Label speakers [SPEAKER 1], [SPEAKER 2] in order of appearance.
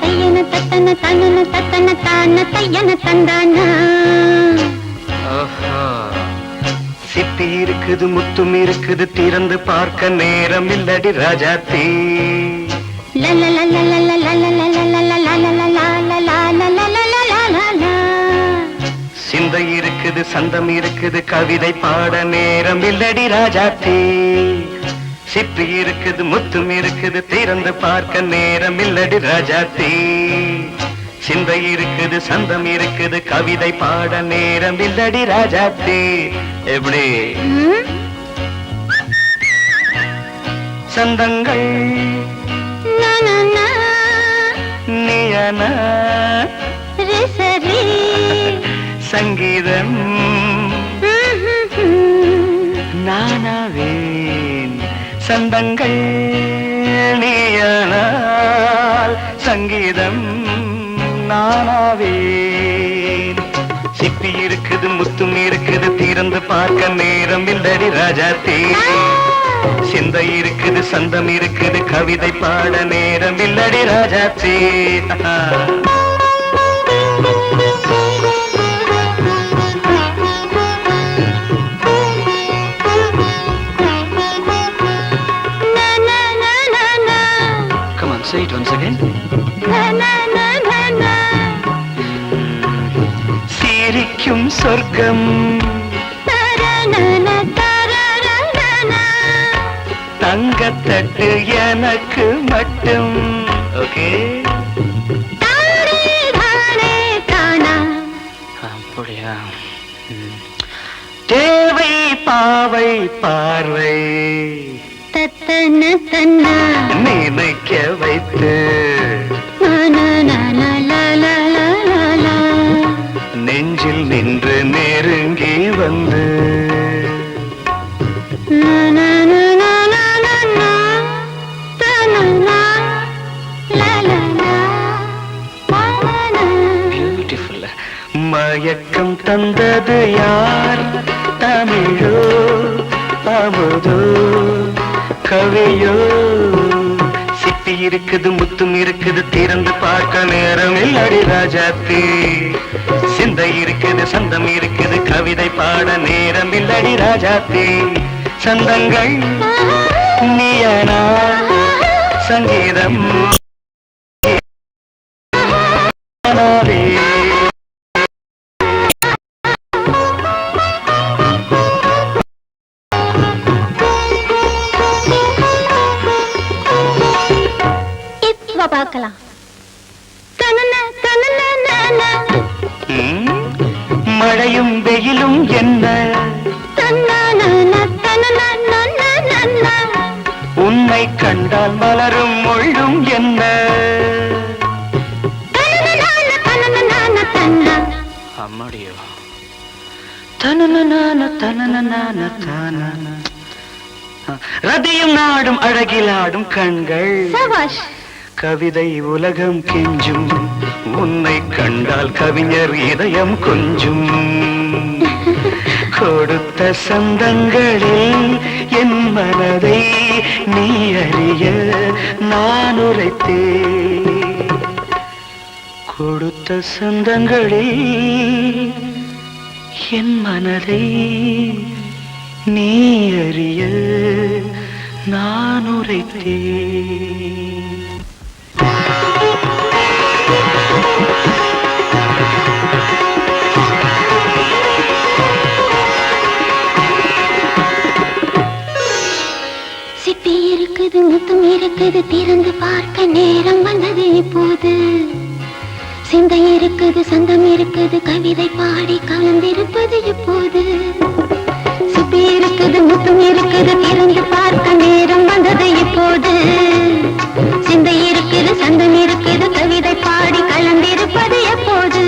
[SPEAKER 1] தையன தத்தன தனன தத்தன தான தையன தந்தானா.
[SPEAKER 2] சிப்பி இருக்குது முத்தும் இருக்குது திறந்து பார்க்க நேரம் இல்லடி ராஜாத்தி. சிந்தை இருக்குது சந்தம் இருக்குது கவிதை பாட நேரம் இல்லடி ராஜாத்தி. சிப்பி இருக்குது முத்தும் இருக்குது திறந்து பார்க்க நேரம் இல்லடி ராஜாத்தி. சிந்தை இருக்குது சந்தம் இருக்குது கவிதை பாட நேரம் இல்லடி ராஜாத்தி. எப்படி சந்தங்கள் நீயானா சங்கீதம் நானாவேன். சந்தங்கள் நீயானால் சங்கீதம் நானாவேன். சிப்பி இருக்குது முத்தும் இருக்குது திறந்து பார்க்க நேரம் இல்லடி ராஜாத்தி. சிந்தை இருக்குது சந்தம் இருக்குது கவிதை பாட நேரம் இல்லடி Rajathi. Come on, say it once again. சிரிக்கும் சொர்க்கம் தங்கத்தட்டு எனக்கு மட்டும். ஓகே அப்படியா? தேவை பாவை பார்வை நினைக்க வைத்து நெஞ்சில் நின்று நெருங்கி வந்து பியூட்டிஃபுல். மயக்கம் தந்தது யார்? தமிழோ அமுதோ கவியோ? சிப்பி இருக்குது முத்தும் இருக்குது திறந்து பார்க்க நேரம் இல்லடி ராஜாத்தி. சிந்தை இருக்குது சந்தம் இருக்குது கவிதை பாட நேரம் இல்லடி ராஜாத்தி. சந்தங்கள் நீயனா சங்கீதம்
[SPEAKER 1] பார்க்கலாம்.
[SPEAKER 2] மழையும் வெயிலும் என்ன உன்னை கண்டால் மலரும் மொழியும் என்ன? அம்மாடியோ ரதியும் நாடும் அழகிலாடும் கண்கள் கவிதை உலகம் கெஞ்சும். உன்னை கண்டால் கவிஞர் இதயம் கொஞ்சும். கொடுத்த சந்தங்களில் என் மனதை நீ அறிய நான் உரைத்தேன். கொடுத்த சந்தங்களில் என் மனதை நீ அறிய நான் உரைத்தேன்.
[SPEAKER 1] சிப்பி இருக்குது முத்தும் இருக்குது திறந்து பார்க்க நேரம் வந்தது இப்போது. சிந்தை இருக்குது சந்தம் இருக்குது கவிதை பாடி கலந்திருப்பது இப்போது. சிப்பி இருக்குது முத்தும் இருக்குது திறந்து பார்க்க நேரம் வந்தது இப்போது. சிந்தை இருக்குது சந்தம் இருக்குது கவிதை பாடி கலந்திருப்பது எப்போது.